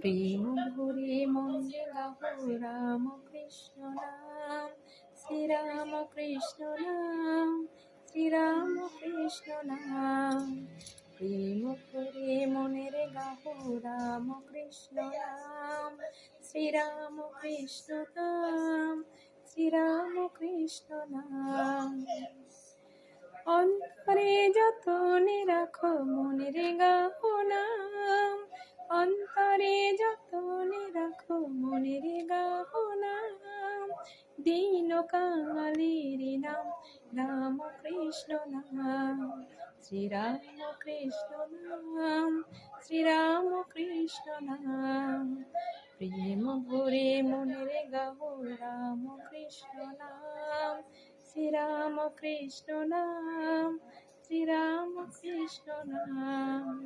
প্রেম ভরে মনে গাহো রাম কৃষ্ণ নাম, শ্রীরাম কৃষ্ণ নাম, শ্রীরাম কৃষ্ণ নাম। প্রেম ভরে মনের গাহো রাম কৃষ্ণ নাম, শ্রীরাম কৃষ্ণ নাম, শ্রীরাম কৃষ্ণ নাম। অন্তরে যতনে রাখো মনের গাহো নাম, অন্তরে যতনে রাখো মনের গাহো নাম। দীন কাঙালির নাম রাম কৃষ্ণ নাম, শ্রীরাম কৃষ্ণ নাম, শ্রীরাম কৃষ্ণ নাম। প্রেম ভরে মনের গাহো রাম কৃষ্ণ নাম, শ্রীরাম কৃষ্ণ নাম, শ্রীরাম কৃষ্ণ নাম।